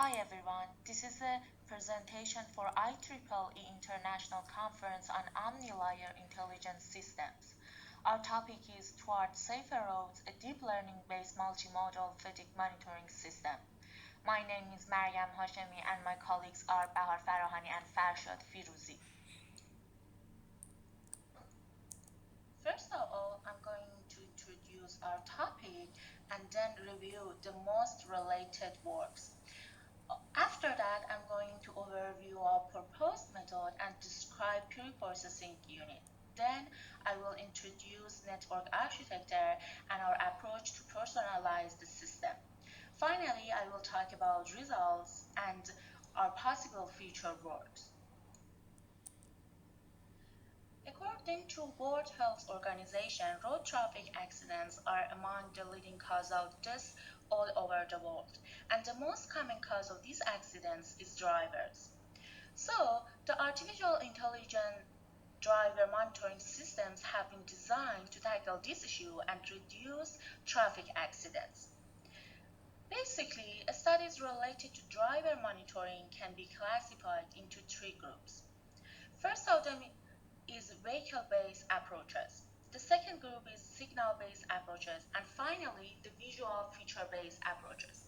Hi everyone, this is a presentation for IEEE International Conference on Omni-Layer Intelligence Systems. Our topic is Towards Safer Roads, a deep learning-based multimodal fatigue monitoring system. My name is Maryam Hashemi and my colleagues are Bahar Farahani and Farshad Firuzi. First of all, I'm going to introduce our topic and then review the most related works. After that, I'm going to overview our proposed method and describe pre-processing unit. Then I will introduce network architecture and our approach to personalize the system. Finally, I will talk about results and our possible future works. According to World Health Organization, road traffic accidents are among the leading cause of deaths all over the world, and the most common cause of these accidents is drivers. So, the artificial intelligence driver monitoring systems have been designed to tackle this issue and reduce traffic accidents. Basically, studies related to driver monitoring can be classified into three groups. First of them is vehicle-based approaches. The second group is signal-based approaches, and finally, the visual feature-based approaches.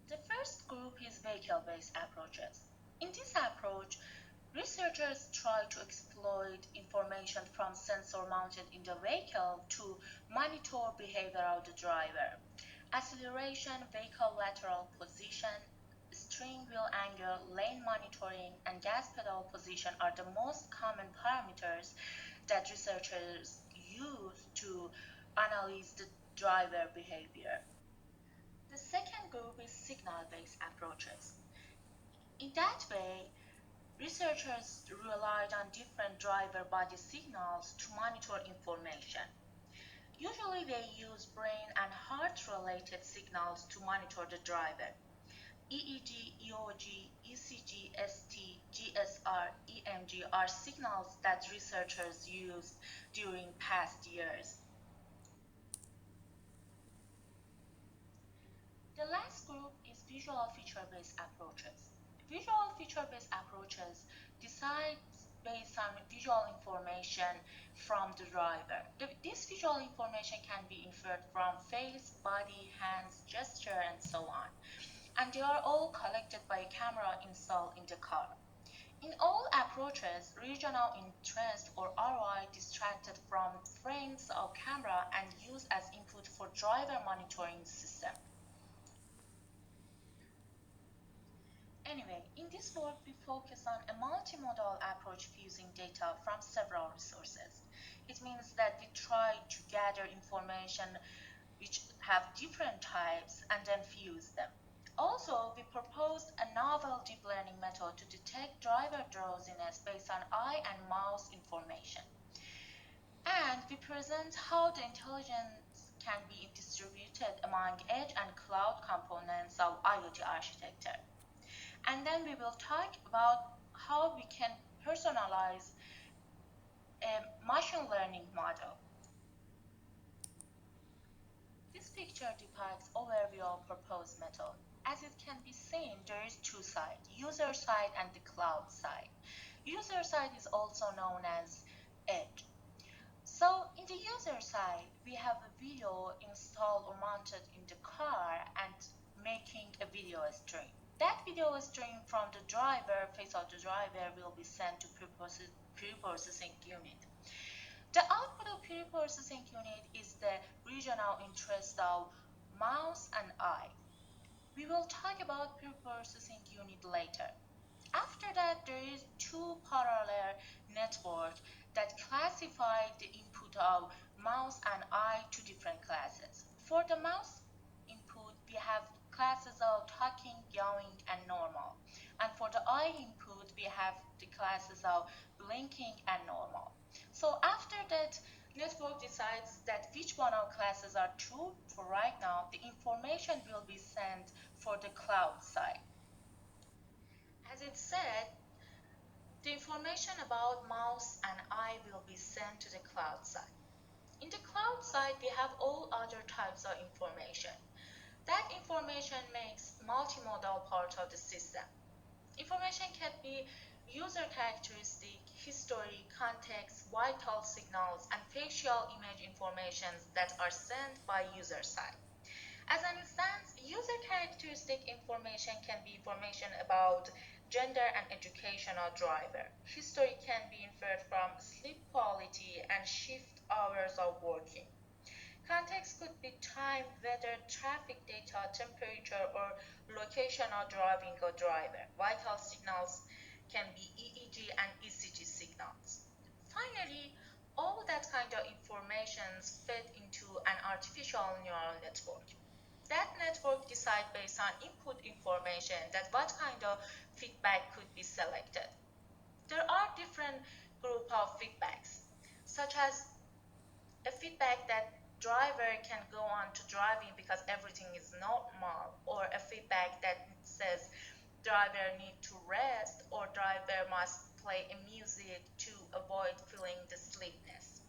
The first group is vehicle-based approaches. In this approach, researchers try to exploit information from sensor mounted in the vehicle to monitor behavior of the driver. Acceleration, vehicle lateral position, steering wheel angle, lane monitoring, and gas pedal position are the most common parameters that researchers use to analyze the driver behavior. The second group is signal-based approaches. In that way, researchers relied on different driver body signals to monitor information. Usually they use brain and heart-related signals to monitor the driver. EEG, EOG, ECG, ST, GSR, EMG are signals that researchers used during past years. The last group is visual feature-based approaches. Visual feature-based approaches decide based on visual information from the driver. This visual information can be inferred from face, body, hands, gesture, and so on. And they are all collected by a camera installed in the car. In all approaches, regional interest or ROI distracted from frames of camera and used as input for driver monitoring system. Anyway, in this work, we focus on a multimodal approach fusing data from several resources. It means that we try to gather information which have different types and then fuse them. Also, we proposed a novel deep learning method to detect driver drowsiness based on eye and mouse information. And we present how the intelligence can be distributed among edge and cloud components of IoT architecture. And then we will talk about how we can personalize a machine learning model. This picture depicts overview of proposed method. As it can be seen, there is two sides, user side and the cloud side. User side is also known as edge. So in the user side, we have a video installed or mounted in the car and making a video stream. That video stream from the driver, face of the driver, will be sent to pre-processing unit. The output of pre-processing unit is the regional interest of mouse and eye. We will talk about pre-processing unit later. After that, there is two parallel network that classify the input of mouse and eye to different classes. For the mouse input, we have classes of talking, yawing, and normal. And for the eye input, we have the classes of blinking and normal. So after that, network decides that which one of classes are true. For right now, the information will be sent for the cloud side. As it said, the information about mouse and eye will be sent to the cloud side. In the cloud side, we have all other types of information. That information makes multimodal part of the system. Information can be user characteristic, history, context, vital signals, and facial image informations that are sent by user side. As an instance, user characteristic information can be information about gender and educational driver. History can be inferred from sleep quality and shift hours of working. Context could be time, weather, traffic data, temperature, or locational driving or driver. Vital signals can be EEG and ECG signals. Finally, all that kind of information fed into an artificial neural network. That network decides based on input information that what kind of feedback could be selected. There are different group of feedbacks, such as a feedback that driver can go on to driving because everything is normal, or a feedback that says driver need to rest or driver must play a music to avoid feeling the sleepiness.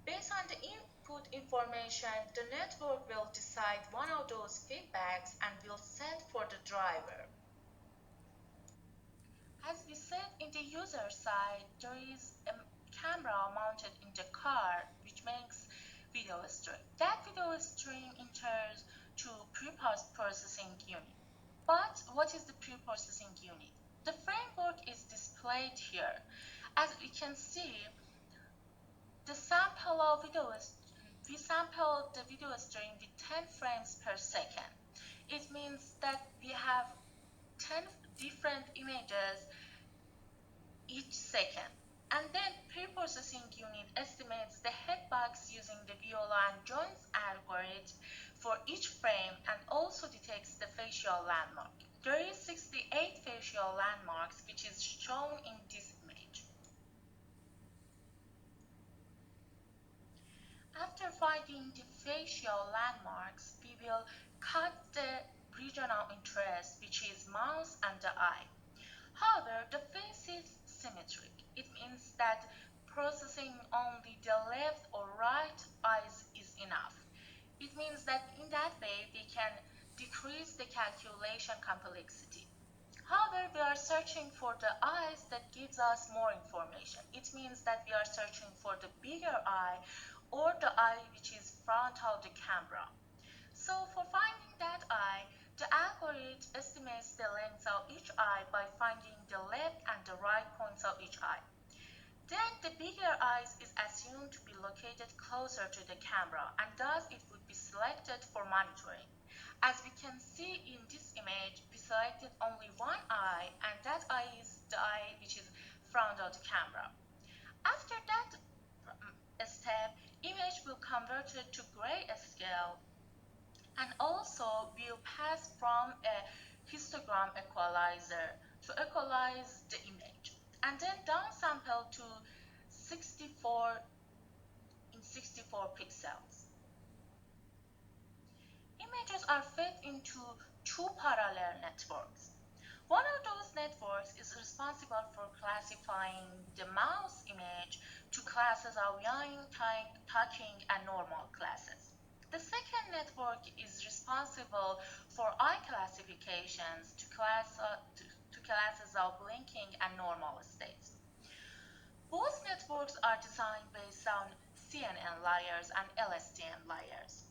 Based on the input information, the network will decide one of those feedbacks and will set for the driver. As we said, in the user side, there is a camera mounted in the car which makes video stream. That video stream enters to pre-processing unit. But what is the pre-processing unit? The framework is displayed here. As we can see, the sample of video we sample the video stream with 10 frames per second. It means that we have 10 different images each second. And then pre-processing unit estimates the hitbox using the Viola and Jones algorithm for each frame and also detects the facial landmark. There is 68 facial landmarks which is shown in this image. After finding the facial landmarks, we will cut the region of interest which is mouth and the eye. However, the face is symmetric. It means that processing only the left or right eyes is enough. It means that in that way we can decrease the calculation complexity. However, we are searching for the eyes that gives us more information. It means that we are searching for the bigger eye or the eye which is front of the camera. So for finding that eye, the algorithm estimates the length of each eye by finding the left and the right points of each eye. Then the bigger eye is assumed to be located closer to the camera, and thus it would be selected for monitoring. As we can see in this image, we selected only one eye, and that eye is the eye which is front of the camera. After that step, image will convert it to grayscale and also will pass from a histogram equalizer to equalize the image, and then downsample to 64 in 64 pixels. Images are fed into two parallel networks. One of those networks is responsible for classifying the mouse image to classes of yawning, talking, and normal classes. The second network is responsible for eye classifications to classes of blinking and normal states. Both networks are designed based on CNN layers and LSTM layers.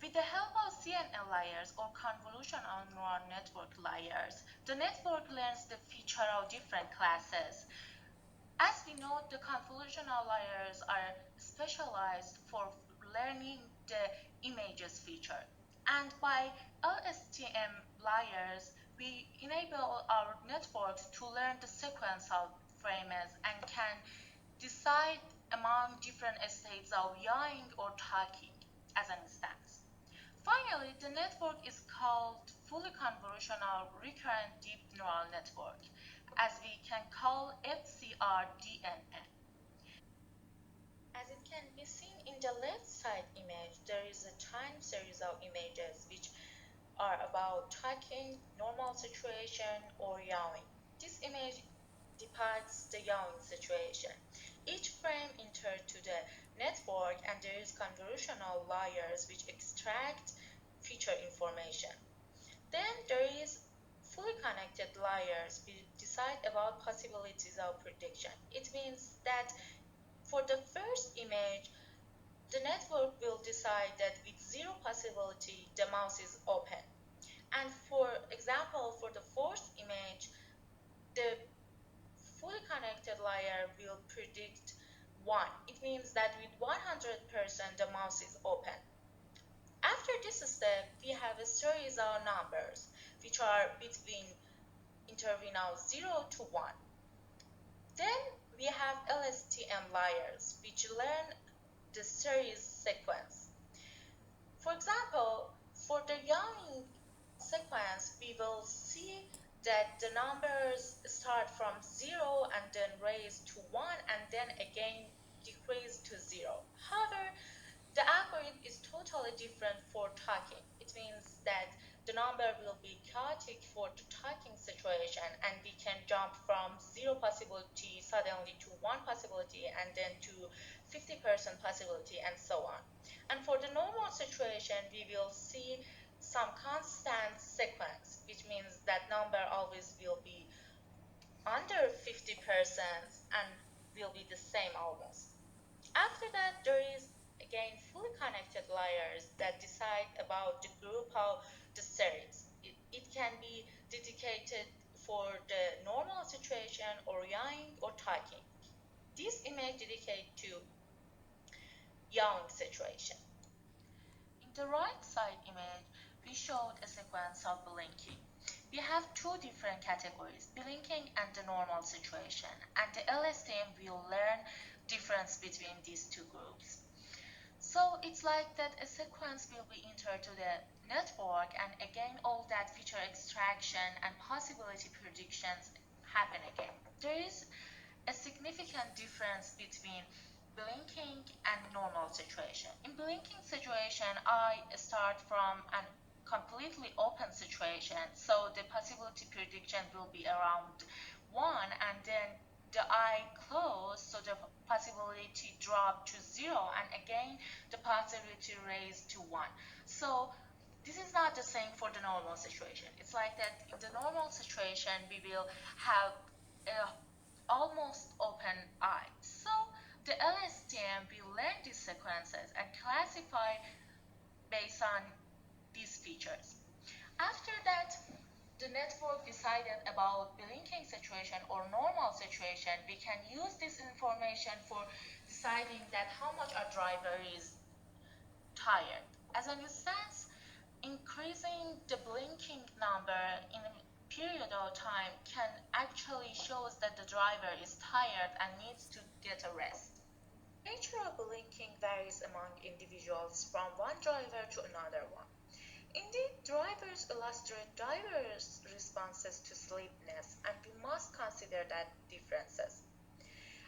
With the help of CNN layers or convolutional neural network layers, the network learns the feature of different classes. As we know, the convolutional layers are specialized for learning the images feature. And by LSTM layers, we enable our networks to learn the sequence of frames and can decide among different states of yawning or talking as an instance. Finally, the network is called fully convolutional recurrent deep neural network, as we can call FCRDNN. As it can be seen in the left side image, there is a time series of images which are about talking, normal situation, or yawning. This image depicts the yawning situation. Each frame enters to the network and there is convolutional layers which extract features feature information. Then there is fully connected layers we decide about possibilities of prediction. It means that for the first image, the network will decide that with zero possibility, the mouse is open. And for example, for the fourth image, the fully connected layer will predict 1. It means that with 100% the mouse is open. After this step, we have a series of numbers which are between interval of 0 to 1. Then we have LSTM layers which learn the series sequence. For example, for the young sequence, we will see that the numbers start from 0 and then raise to 1 and then again decrease to 0. However, the algorithm is totally different for talking. It means that the number will be chaotic for the talking situation and we can jump from 0 possibility suddenly to 1 possibility and then to 50% possibility and so on. And for the normal situation, we will see some constant sequence, which means that number always will be under 50% and will be the same almost. After that, there is again fully connected layers that decide about the group of the series. It can be dedicated for the normal situation or young or talking. This image dedicated to young situation. In the right side image, we showed a sequence of blinking. We have two different categories, blinking and the normal situation, and the LSTM will learn difference between these two groups. So it's like that a sequence will be entered to the network and again all that feature extraction and possibility predictions happen again. There is a significant difference between blinking and normal situation. In blinking situation, I start from a completely open situation, so the possibility prediction will be around 1 and then the eye closed, so the possibility drop to 0 and again the possibility raised to 1. So this is not the same for the normal situation. It's like that in the normal situation we will have a almost open eye. So the LSTM will learn these sequences and classify based on these features. After that, the network decided about blinking situation or normal situation. We can use this information for deciding that how much our driver is tired. As an instance, increasing the blinking number in a period of time can actually shows that the driver is tired and needs to get a rest. Nature of blinking varies among individuals from one driver to another one. Indeed, drivers illustrate diverse responses to sleepiness, and we must consider that differences.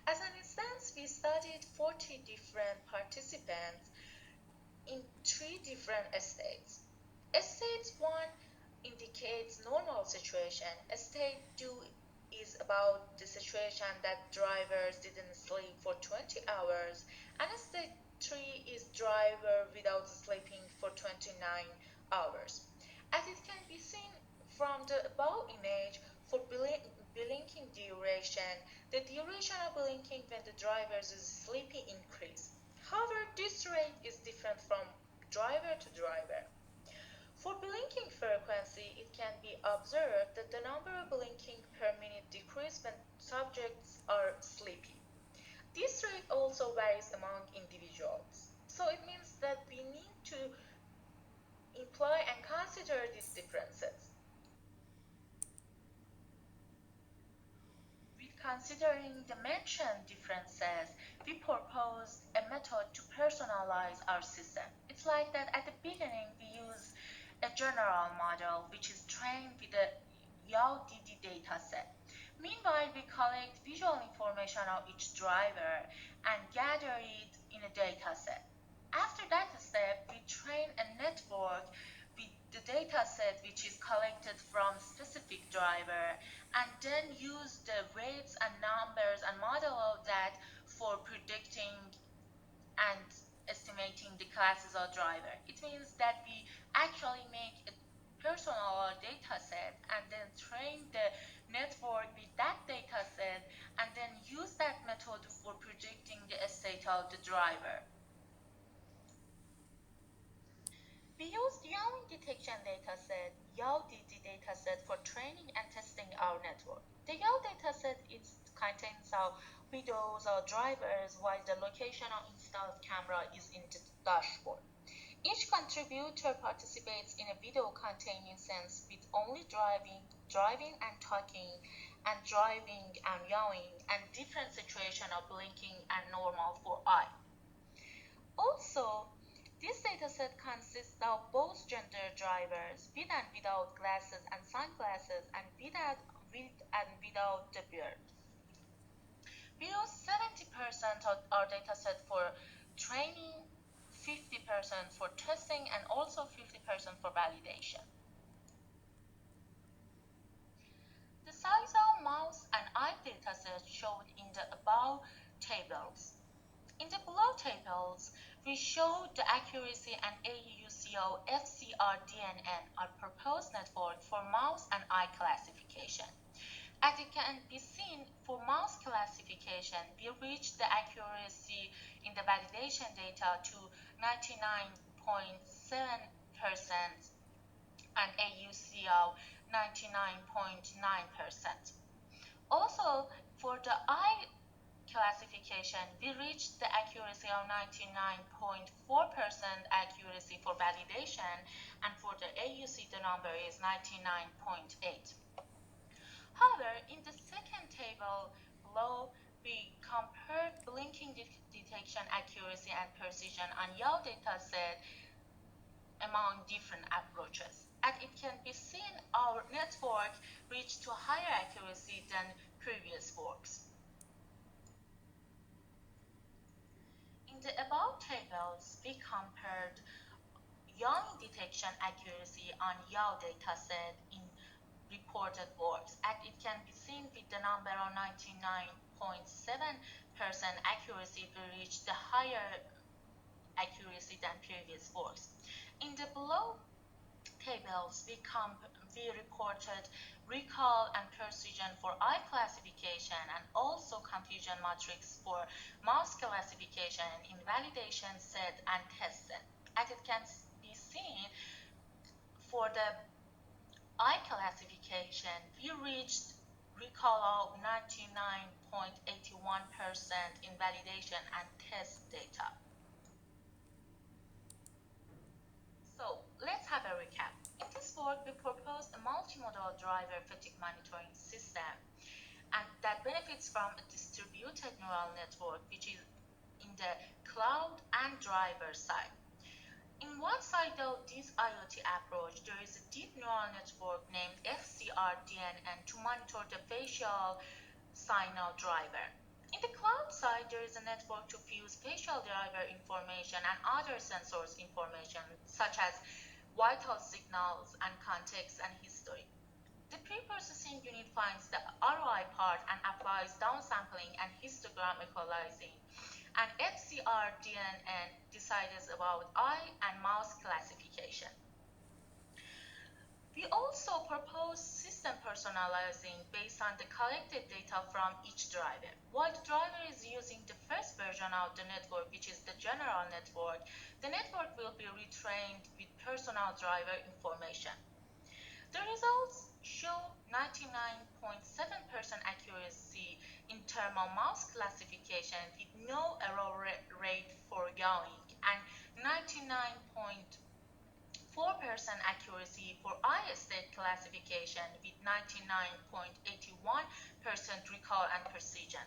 As an instance, we studied 40 different participants in 3 different states. State 1 indicates normal situation. State 2 is about the situation that drivers didn't sleep for 20 hours. And state 3 is driver without sleeping for 29 hours. As it can be seen from the above image, for blinking duration, the duration of blinking when the driver is sleepy increase. However, this rate is different from driver to driver. For blinking frequency, it can be observed that the number of blinking per minute decreases when subjects are sleepy. This rate also varies among individuals. So it means that we need to imply and consider these differences. Considering the mentioned differences, we proposed a method to personalize our system. It's like that at the beginning we use a general model which is trained with a YAO-DD dataset. Meanwhile, we collect visual information of each driver and gather it in a dataset. After that step, we train a network with the dataset which is collected from specific driver and then use the weights and numbers and model of that for predicting and estimating the classes of driver. It means that we actually personal data set and then train the network with that data set and then use that method for predicting the state of the driver. We used yawing detection dataset, YAW-DD dataset for training and testing our network. The YAW dataset contains our videos or drivers, while the location or installed camera is in the dashboard. Each contributor participates in a video containing sense with only driving and talking, and driving and yawing, and different situation of blinking and normal for eye. Also, this dataset consists of both gender drivers, with and without glasses and sunglasses, and with and without the beard. We use 70% of our dataset for training, 50% for testing, and also 50% for validation. The size of mouse and eye dataset showed in the above tables. In the below tables, we showed the accuracy and AUCO FCR-DNN, our proposed network for mouse and eye classification. As it can be seen, for mouse classification, we reached the accuracy in the validation data to 99.7% and AUCO 99.9%. Also, for the eye classification, we reached the accuracy of 99.4% accuracy for validation, and for the AUC the number is 99.8. However, in the second table below, we compared blinking detection accuracy and precision on YAW dataset among different approaches. As it can be seen, our network reached to higher accuracy than previous works. In the above tables, we compared yawing detection accuracy on YAW dataset in reported works. As it can be seen, with the number of 99.7% accuracy, we reached the higher accuracy than previous works. In the below tables, we reported recall and precision for eye classification, and also confusion matrix for mouse classification in validation set and test set. As it can be seen, for the eye classification, we reached recall of 99.81% in validation and test data. So let's have a recap. In this work, we proposed a multimodal driver fatigue monitoring system, and that benefits from a distributed neural network, which is in the cloud and driver side. In one side of this IoT approach, there is a deep neural network named FCR-DNN to monitor the facial signal driver. In the cloud side, there is a network to fuse facial driver information and other sensors information, such as vital signals and context and history. The pre-processing unit finds the ROI part and applies downsampling and histogram equalizing, and FCR-DNN decides about eye and mouse classification. We also propose system personalizing based on the collected data from each driver. While the driver is using the first version of the network, which is the general network, the network will be retrained with personal driver information. The results show 99.7% accuracy in terms of mouse classification with no error rate for yawing, and 99.4% accuracy for eye state classification with 99.81% recall and precision.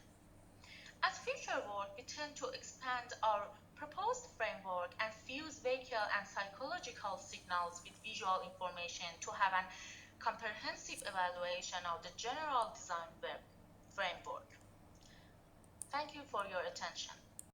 As future work, we tend to expand our proposed framework and fuse vehicle and psychological signals with visual information to have a comprehensive evaluation of the general design framework. Thank you for your attention.